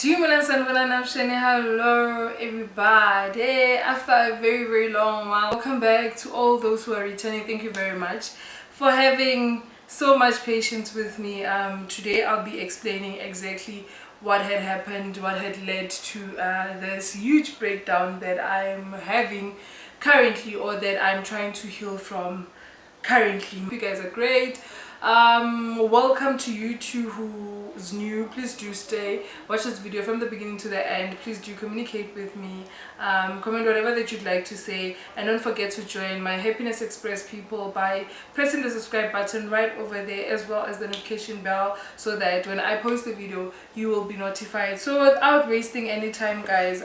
Hello everybody, after a very long while. Welcome back to all those who are returning. Thank you very much for having so much patience with me. Today I'll be explaining exactly what had happened, what had led to this huge breakdown that I'm having currently, or that I'm trying to heal from currently. You guys are great. Welcome to you two who's new. Please do stay, watch this video from the beginning to the end. Please do communicate with me, comment whatever that you'd like to say, and don't forget to join my Happiness Express people by pressing the subscribe button right over there, as well as the notification bell, so that when I post the video you will be notified. So without wasting any time, guys,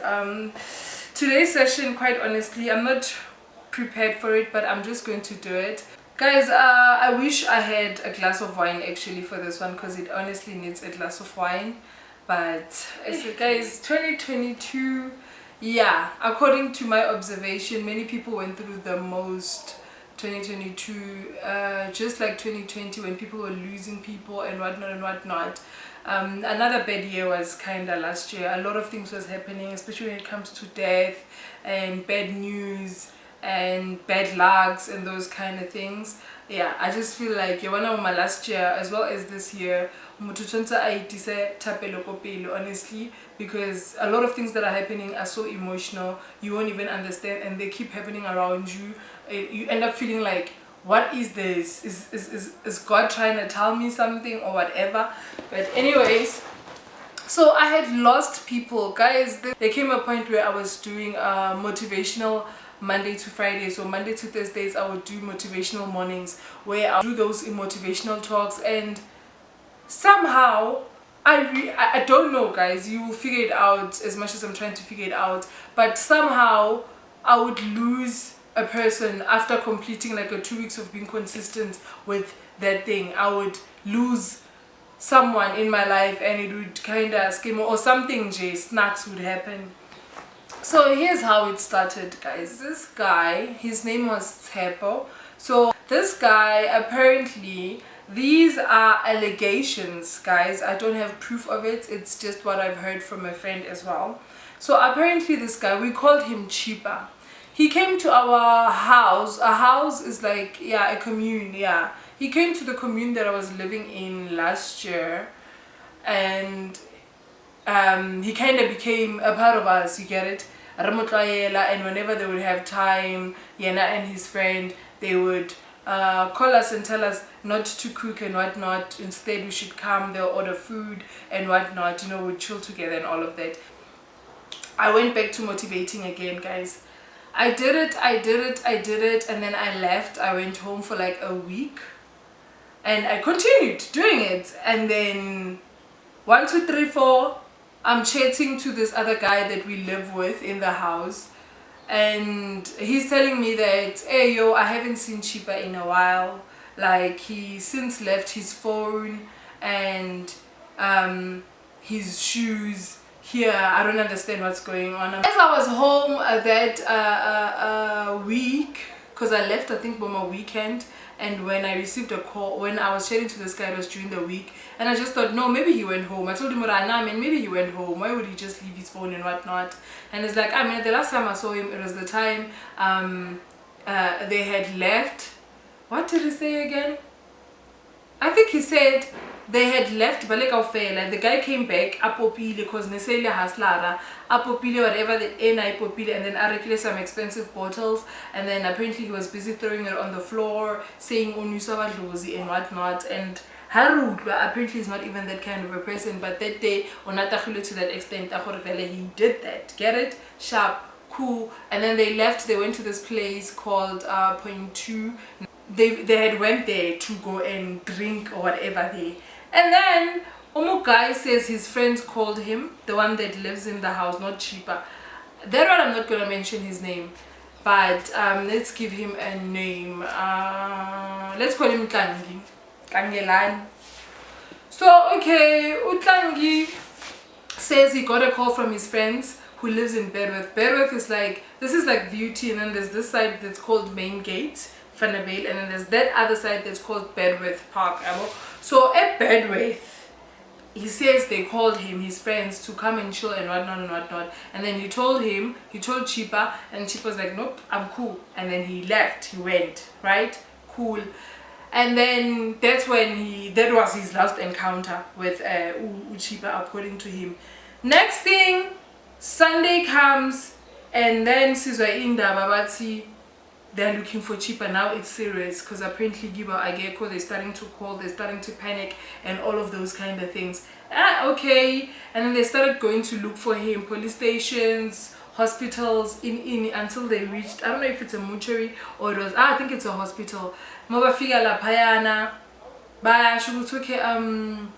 today's session, quite honestly, I'm not prepared for it, but I'm just going to do it. Guys, I wish I had a glass of wine actually for this one, because it honestly needs a glass of wine. But guys, 2022, yeah, according to my observation, many people went through the most 2022, just like 2020, when people were losing people and whatnot. Another bad year was kinda last year. A lot of things was happening, especially when it comes to death and bad news and bad lucks and those kind of things. Yeah, I just feel like one of my last year as well as this year, honestly, because a lot of things that are happening are so emotional, you won't even understand, and they keep happening around you. You end up feeling like, what is this? Is God trying to tell me something or whatever? But anyways, so I had lost people, guys. There came a point where I was doing motivational Monday to Friday. So Monday to Thursdays I would do motivational mornings, where I'll do those motivational talks, and somehow I don't know, guys, you will figure it out as much as I'm trying to figure it out, but somehow I would lose a person after completing like a 2 weeks of being consistent with that thing. I would lose someone in my life, and it would kind of scheme, or something snacks would happen. So here's how it started, guys. This guy, his name was Tepo. So this guy, apparently, these are allegations, guys. I don't have proof of it. It's just what I've heard from a friend as well. So apparently this guy, we called him Cheaper. He came to our house. A house is like, yeah, a commune, yeah. He came to the commune that I was living in last year, and he kind of became a part of us, you get it? And whenever they would have time, Yena and his friend, they would call us and tell us not to cook and whatnot. Instead, we should come, they'll order food and whatnot, you know, we'd chill together and all of that. I went back to motivating again, guys. I did it, and then I left. I went home for like a week, and I continued doing it. And then 1, 2, 3, 4, I'm chatting to this other guy that we live with in the house, and he's telling me that, hey yo, I haven't seen Cheaper in a while. Like, he since left his phone and his shoes here. I don't understand what's going on. As I was home that week, because I left I think on a weekend, and when I received a call, when I was chatting to this guy, it was during the week, and I just thought, no, maybe he went home. I told him, maybe he went home. Why would he just leave his phone and whatnot? And it's like, I mean, the last time I saw him, it was the time they had left. What did he say again? I think he said they had left Balekaufela. The guy came back, apopile, because Nesele Haslara, apopile, whatever the apopile, and then I some expensive bottles, and then apparently he was busy throwing it on the floor, saying Unusawadlozi and whatnot. And Harut apparently is not even that kind of a person, but that day, to that extent, he did that. Get it? Sharp, cool. And then they left, they went to this place called Point 2. They had went there to go and drink or whatever there. And then guy says his friends called him, the one that lives in the house, not Cheaper. That one I'm not gonna mention his name, but let's give him a name. Let's call him Tlangi. Kangelani. So okay, Utlangi says he got a call from his friends who lives in Bedworth. Bedworth is like, this is like Beauty, and then there's this side that's called Main Gate, Vanderbilt, and then there's that other side that's called Bedworth Park. So at Bedworth, he says they called him, his friends, to come and chill and whatnot and whatnot. And then he told Chipa, and Chipa was like, nope, I'm cool. And then he left, he went, right? Cool. And then that was his last encounter with Chipa, according to him. Next thing, Sunday comes, and then Sizwa Inda Babati, they're looking for Chipa. Now it's serious, because apparently Giba Ageko, they're starting to call, they're starting to panic, and all of those kind of things. Okay. And then they started going to look for him, police stations, hospitals, in until they reached, I don't know if it's a mortuary or it was, I think it's a hospital. Mabafika la Payana.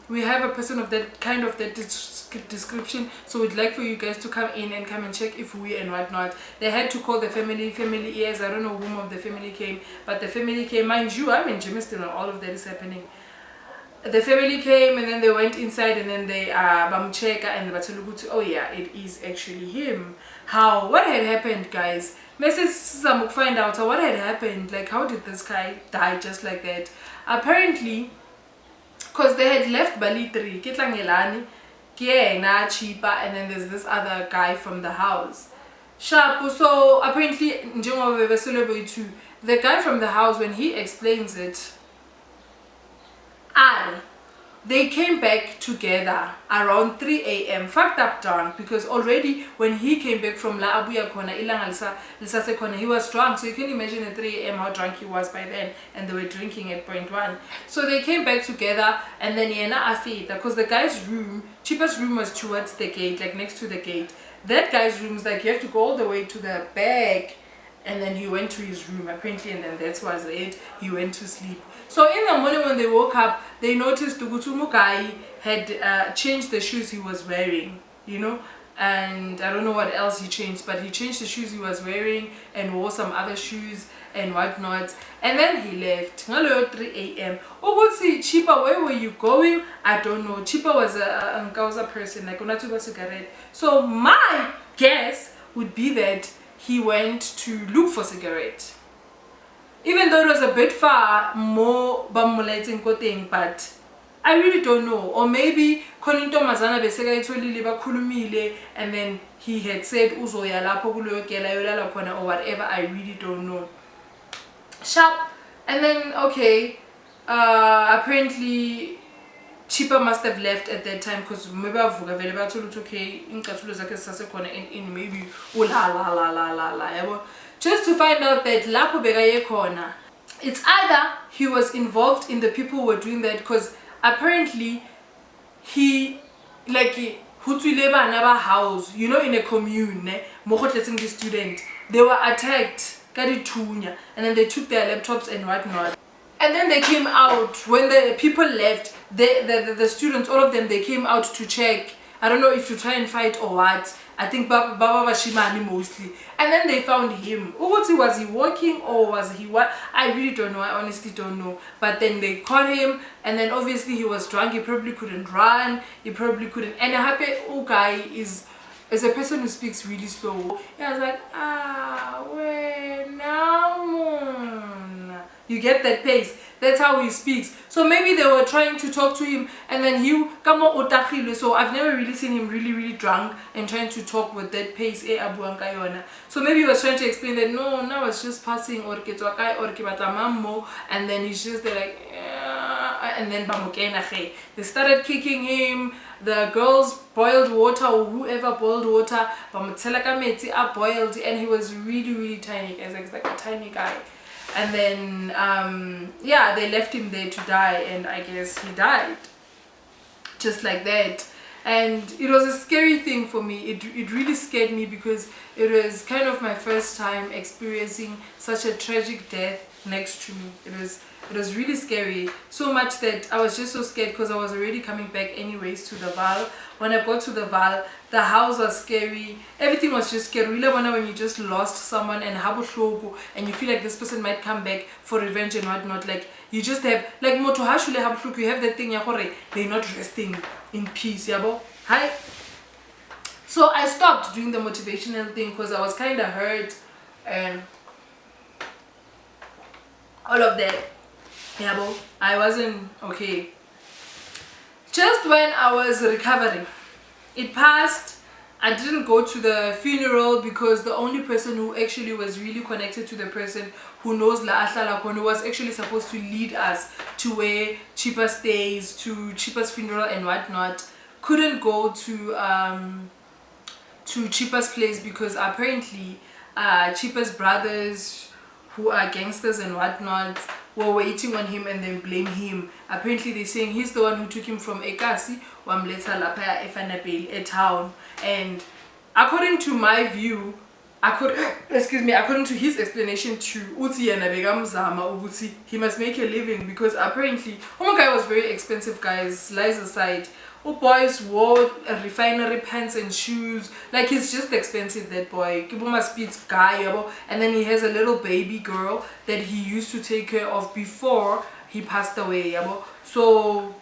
We have a person of that kind of that description, so we'd like for you guys to come in and come and check if we and whatnot. They had to call the family. Yes, I don't know whom of the family came, but the family came. Mind you, I'm in Jamestown when all of that is happening. The family came, and then they went inside, and then they bamcheka and the oh yeah, it is actually him. What had happened, guys? Mrs. Samuk find out what had happened. Like, how did this guy die just like that? Apparently, because they had left Balitri, Kitlangelani, Kiena, Chipa, and then there's this other guy from the house. Sharp. So apparently, the guy from the house, when he explains it, they came back together around 3 a.m. fucked up drunk, because already when he came back from La Abuya Kona, he was drunk. So you can imagine at 3 a.m. how drunk he was by then, and they were drinking at point one. So they came back together, and then Yena Afita, because the guy's room, Chipa's room was towards the gate, like next to the gate. That guy's room is like you have to go all the way to the back. And then he went to his room apparently, and then that was it. He went to sleep. So in the morning when they woke up, they noticed Tugutumu guy had changed the shoes he was wearing, you know, and I don't know what else he changed, but he changed the shoes he was wearing and wore some other shoes and whatnot, and then he left. 3 a.m. Obusi, Chipa, where were you going? I don't know. Chipa was a Nkausa person, like Unatuba cigarette. So my guess would be that he went to look for cigarette, even though it was a bit far more bamulating thing, but I really don't know. Or maybe Koninto Mazana Besega Liba Kulumile, and then he had said Uzoya Lapo or whatever. I really don't know. Sharp. And then okay, apparently Chipa must have left at that time, because maybe I've available to okay in maybe just to find out that Lapo Begaye Kona. It's either he was involved in the people who were doing that, because apparently he Hutuleba Naba house, you know, in a commune, Mokotleting the student, they were attacked, Kaditunya, and then they took their laptops and whatnot. And then they came out when the people left. The students, all of them, they came out to check. I don't know if to try and fight or what. I think Baba Bashimani mostly. And then they found him. Was he walking or was he what? I really don't know. I honestly don't know. But then they caught him, and then obviously he was drunk. He probably couldn't run. He probably couldn't. And a happy guy is a person who speaks really slow. He was like, where now? You get that pace. That's how he speaks. So maybe they were trying to talk to him, and then he kamo otakhile. So I've never really seen him really drunk and trying to talk with that pace. So maybe he was trying to explain that no, now it's just passing or and then he's just like and then they started kicking him. The girls boiled water, or whoever boiled water, boiled, and he was really tiny, as like a tiny guy. And then yeah, they left him there to die, and I guess he died just like that. And it was a scary thing for me. It really scared me, because it was kind of my first time experiencing such a tragic death next to me. It was really scary, so much that I was just so scared, because I was already coming back anyways to the Val. When I got to the Val, the house was scary, everything was just scary. When you just lost someone and and you feel like this person might come back for revenge and whatnot, like you just have like you have that thing, they're not resting in peace. Hi. So I stopped doing the motivational thing, because I was kind of hurt and all of that. I wasn't okay. Just when I was recovering, it passed. I didn't go to the funeral because the only person who actually was really connected to the person who knows La Ahlala Khona, who was actually supposed to lead us to where Chipa stays, to Chipa's funeral and whatnot, couldn't go to Chipa's place because apparently Chipa's brothers, who are gangsters and whatnot, were waiting on him and then blame him. Apparently they're saying he's the one who took him from Ekasi wamletha lapha eFanabeli, a town. And according to my view, according to his explanation to Uti and Abegamzama Uti, he must make a living because apparently guy was very expensive, guys, lies aside. Boys wore refinery pants and shoes, like he's just expensive, that boy. Kibuma speeds guy, and then he has a little baby girl that he used to take care of before he passed away. So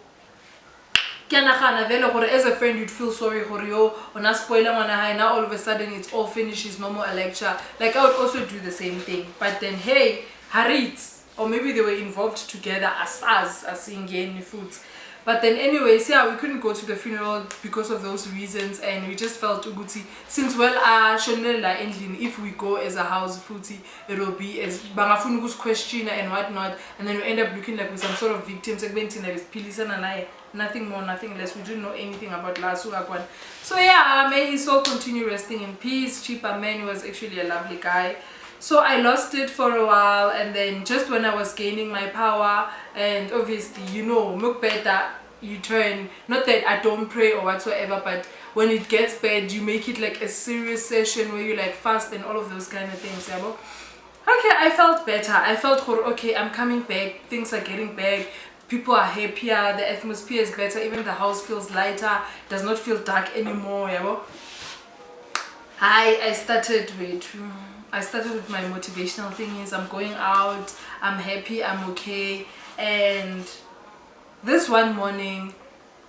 as a friend you'd feel sorry for you on a spoiler now all of a sudden it's all finished, it's no more a lecture. Like I would also do the same thing, but then hey, Harit, or maybe they were involved together as in game foods. But then anyways, yeah, we couldn't go to the funeral because of those reasons, and we just felt Uguti, since well Shonela ending, if we go as a house footy, it will be as Bangafunugus question and whatnot, and then we end up looking like with some sort of victims, nothing more, nothing less. We didn't know anything about Lasuakwan. So yeah, may his soul continue resting in peace. Chipa man, he was actually a lovely guy. So I lost it for a while, and then just when I was gaining my power, and obviously, you know, mukbeta, you turn, not that I don't pray or whatsoever, but when it gets bad, you make it like a serious session where you like fast and all of those kind of things. Okay, I felt better. I felt, okay, I'm coming back, things are getting back, people are happier, the atmosphere is better, even the house feels lighter, does not feel dark anymore. I started with my motivational thing is I'm going out, I'm happy, I'm okay. And this one morning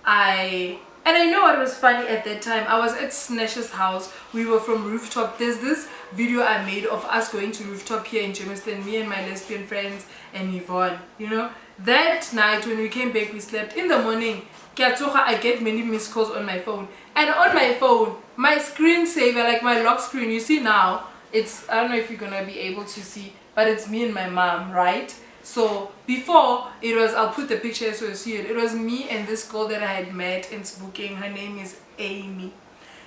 I know what was funny at that time. I was at Snash's house. We were from rooftop. There's this video I made of us going to rooftop here in Germiston, me and my lesbian friends and Yvonne. You know, that night when we came back, we slept. In the morning, I get many missed calls on my phone. And on my phone, my screensaver, like my lock screen, you see now, it's, I don't know if you're gonna be able to see, but it's me and my mom, right? So before it was, I'll put the picture so you see it. It was me and this girl that I had met in Spooking. Her name is Amy.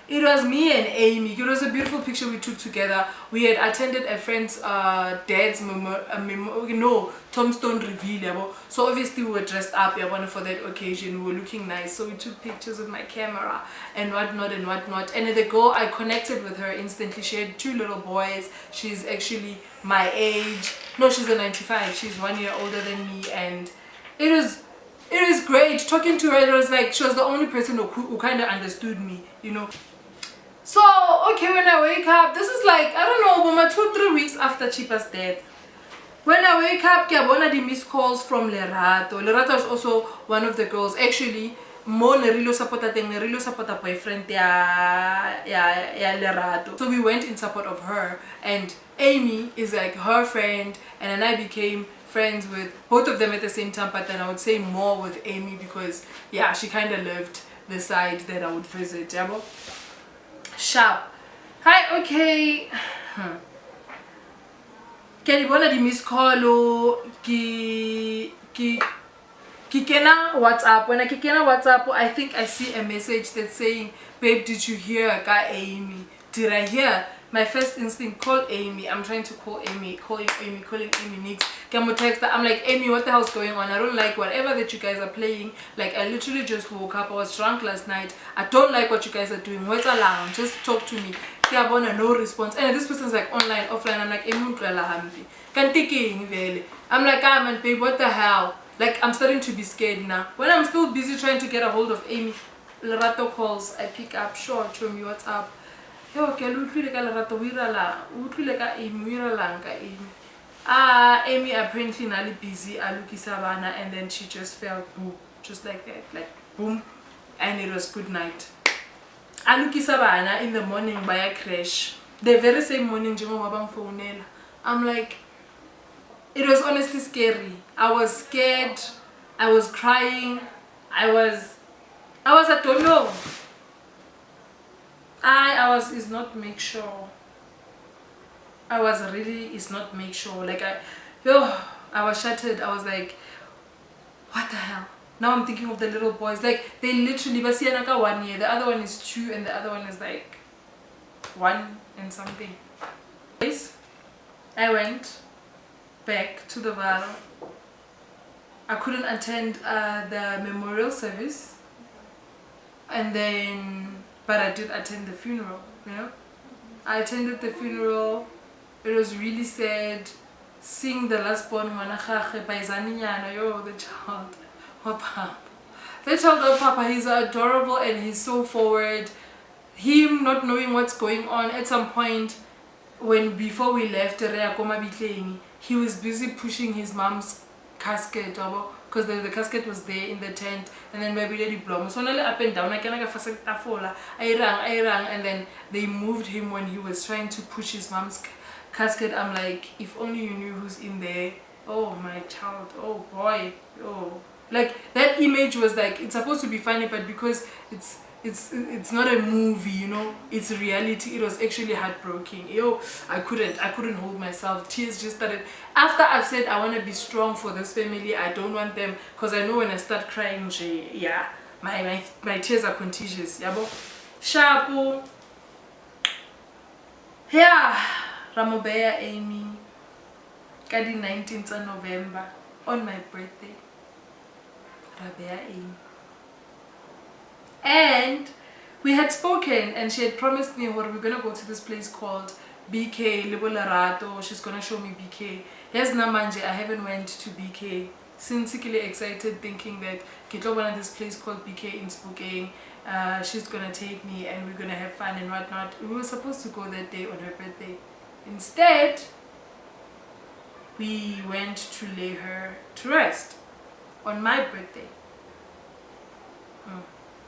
It was me and Amy. It was a beautiful picture we took together. We had attended a friend's dad's tombstone reveal. So obviously we were dressed up for that occasion. We were looking nice. So we took pictures with my camera and whatnot and whatnot. And the girl, I connected with her instantly. She had 2 little boys. She's actually my age. No, she's a 95. She's 1 year older than me. And it was great talking to her. It was like she was the only person who kind of understood me, you know. So okay, when I wake up, this is like, I don't know, about 2-3 weeks after Chipa's death. When I wake up, I one of the missed calls from Lerato. Lerato is also one of the girls. Actually, more Nerilo supporta boyfriend Lerato. So we went in support of her, and Amy is like her friend, and then I became friends with both of them at the same time, but then I would say more with Amy because yeah, she kind of lived the side that I would visit. Sharp. Hi, okay. Can you wanna the miss call ki kena WhatsApp? When I kena WhatsApp, I think I see a message that's saying, babe, did you hear ka Amy? Did I hear? My first instinct, call Amy. I'm trying to call Amy, calling Amy next. Text her. I'm like, Amy, what the hell's going on? I don't like whatever that you guys are playing. Like, I literally just woke up. I was drunk last night. I don't like what you guys are doing. What's alarm? Just talk to me. No response. And this person's like online, offline. I'm like, Amy, I'm like, ah man, babe, what the hell? Like, I'm starting to be scared now. When I'm still busy trying to get a hold of Amy, Lerato calls. I pick up. Sure, show me what's up. Okay, Amy apparently not busy, and then she just fell boom, just like that, like boom, and it was good night. In the morning by a crash. The very same morning, I'm like, it was honestly scary. I was scared, I was crying, I was I don't know. Is not make sure. I was really is not make sure. Like I was shattered. I was like, what the hell? Now I'm thinking of the little boys. Like they literally, but see, 1 year. The other one is 2, and the other one is like 1 and something. I went back to the Valo. I couldn't attend the memorial service, and then but I did attend the funeral. You know, I attended the funeral. It was really sad. Seeing the last born Manachach by Zaninyana, the child. Oh, Papa. The child of Papa, he's adorable and he's so forward. Him not knowing what's going on at some point before we left he was busy pushing his mom's casket because the casket was there in the tent, and then maybe they blow so up and down and then they moved him when he was trying to push his mom's casket. I'm like, if only you knew who's in there. Oh my child, oh boy, oh, like that image was like, it's supposed to be funny, but because it's not a movie, you know, it's reality. It was actually heartbreaking. I couldn't hold myself. Tears just started. After I've said I want to be strong for this family, I don't want them, because I know when I start crying, yeah, my tears are contagious. Yabo shapo, yeah, Ramobeya Amy, Kadi 19th of November, on my birthday. Rabea Amy. And we had spoken, and she had promised me, well, we're gonna go to this place called BK Libolarato. She's gonna show me BK. Yes, Namanje, I haven't went to BK. Sincerely excited, thinking that Kitobana, this place called BK in Spokane. She's gonna take me and we're gonna have fun and whatnot. We were supposed to go that day on her birthday. Instead, we went to lay her to rest on my birthday.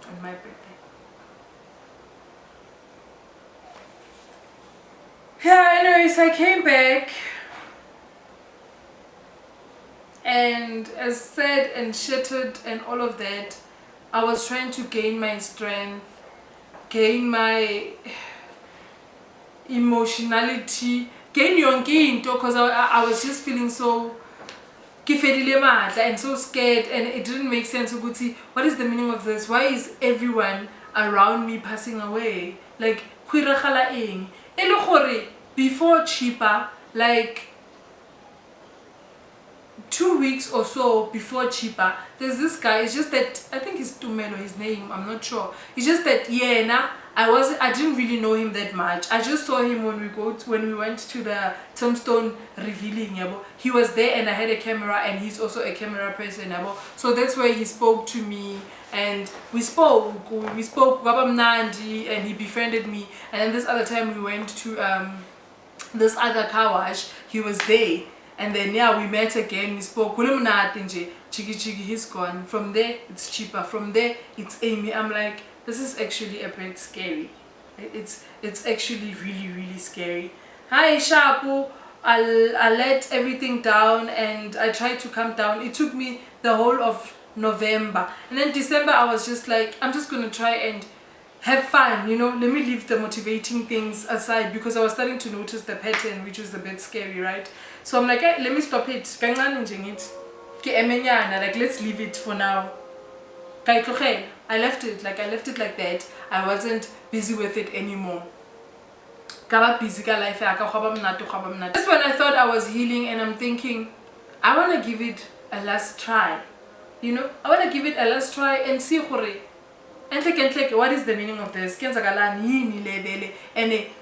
On my birthday. Yeah, anyways, I came back, and as sad and shattered and all of that, I was trying to gain my strength, gain my emotionality, gain yonke because I was just feeling so and so scared, and it didn't make sense. What is the meaning of this? Why is everyone around me passing away? Like before Chipa, like 2 weeks or so before Chipa, there's this guy. It's just that I think it's Tumelo, his name, I'm not sure. It's just that I didn't really know him that much. I just saw him when we went to the tombstone revealing. He was there, and I had a camera, and he's also a camera person. So that's where he spoke to me, and we spoke Nandi, and he befriended me. And then this other time we went to this other car wash. He was there, and then we met again. We spoke. Chigi, he's gone. From there it's Cheaper. From there it's Amy. I'm like, this is actually a bit scary. It's actually really scary. Hi Shapu. I let everything down and I tried to calm down. It took me the whole of November, and then December I was just like, I'm just gonna try and have fun, you know, let me leave the motivating things aside, because I was starting to notice the pattern, which was a bit scary, right? So I'm like, hey, let me stop it. Like, let's leave it for now. I left it like that. I wasn't busy with it anymore. That's when I thought I was healing, and I'm thinking, I want to give it a last try. You know, I want to give it a last try and see what is the meaning of this? And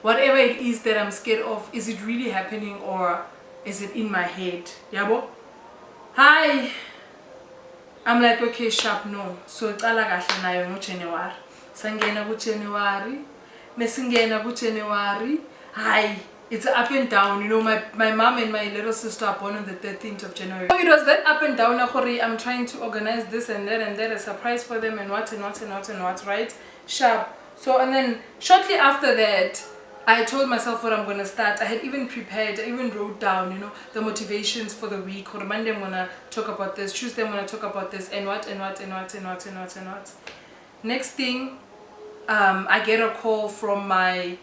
whatever it is that I'm scared of, is it really happening or is it in my head? Yabo? Hi. I'm like, okay, sharp, no. So January. Sangena ku January. Mesingena ku January. Hi. It's up and down. You know, my mom and my little sister are born on the 13th of January. So it was that up and down. I'm trying to organize this and that, a surprise for them, and what, right? Sharp. So, and then shortly after that, I told myself what I'm going to start. I had even prepared, I even wrote down, you know, the motivations for the week. Or Monday I'm going to talk about this, Tuesday I'm going to talk about this, and what. Next thing, I get a call from my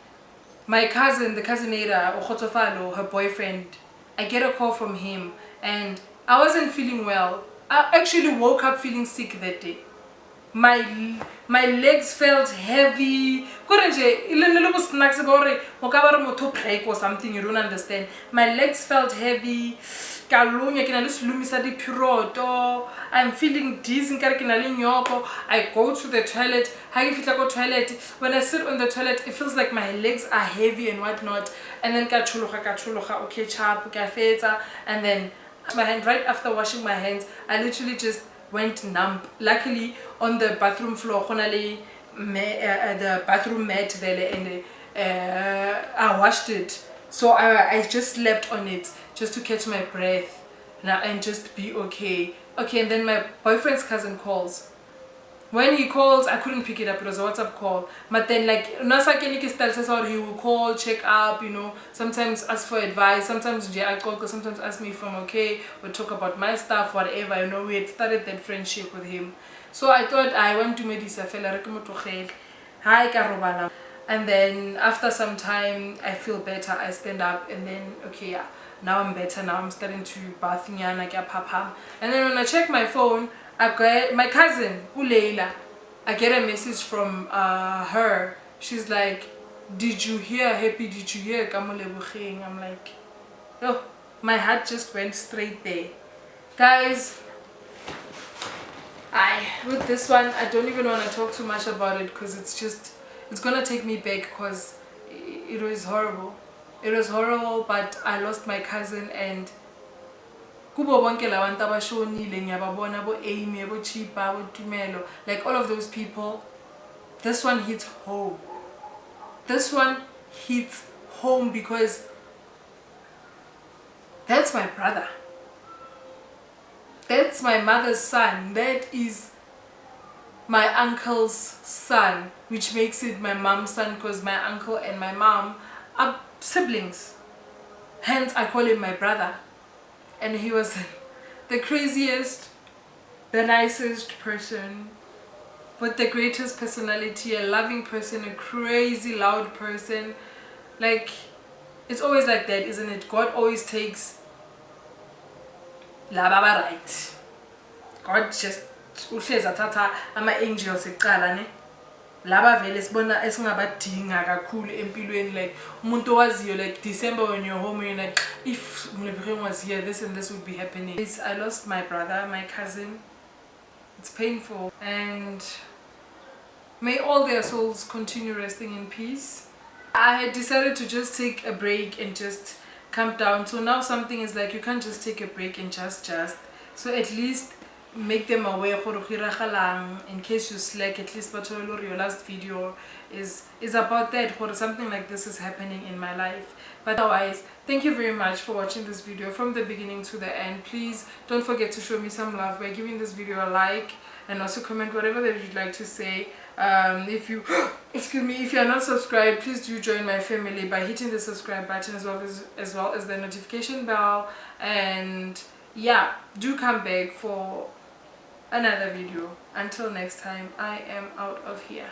cousin, the cousinada, Okhotofalo, her boyfriend. I get a call from him, and I wasn't feeling well. I actually woke up feeling sick that day. My legs felt heavy. Or something, you don't understand. My legs felt heavy. I'm feeling dizzy. I go to the toilet. When I sit on the toilet, it feels like my legs are heavy and whatnot. And then okay, and then my hand. Right after washing my hands, I literally just went numb. Luckily, on the bathroom floor, the bathroom mat there, and I washed it. So I just slept on it just to catch my breath now and just be okay. Okay, and then my boyfriend's cousin calls. When he calls, I couldn't pick it up. It was a WhatsApp call. But then, like, he will call, check up, sometimes ask for advice, sometimes sometimes ask me if I'm okay, or talk about my stuff, whatever. We had started that friendship with him. So I thought I went to Medisa. Hi, Karobana. And then after some time, I feel better. I stand up, and then, okay, yeah, now I'm better. Now I'm starting to bath. And then when I check my phone, I get my cousin, Uleila. I get a message from her. She's like, "Did you hear Happy? Did you hear Kamolebukheng?" I'm like, oh, my heart just went straight there. Guys, with this one, I don't even want to talk too much about it because it's gonna take me back because it was horrible. It was horrible, but I lost my cousin, and like all of those people, this one hits home. This one hits home because that's my brother. That's my mother's son. That is my uncle's son, which makes it my mom's son because my uncle and my mom are siblings. Hence, I call him my brother. And he was the craziest, the nicest person, with the greatest personality, a loving person, a crazy loud person. Like, it's always like that, isn't it? God always takes la baba right. God just ama angels eqala, laba vele sibona esingabadinga kakhulu empilweni, like umuntu owaziyo, like December when you're home, you're like, if Mlebreng was here, this and this would be happening. I lost my brother, my cousin. It's painful, and may all their souls continue resting in peace. I had decided to just take a break and just calm down. So now something is like, you can't just take a break and just so at least make them aware in case you slack. At least your last video is about that, or something like this is happening in my life. But otherwise, thank you very much for watching this video from the beginning to the end. Please don't forget to show me some love by giving this video a like, and also comment whatever that you'd like to say. If you excuse me, if you are not subscribed, please do join my family by hitting the subscribe button as well as the notification bell. And yeah, do come back for another video. Until next time, I am out of here.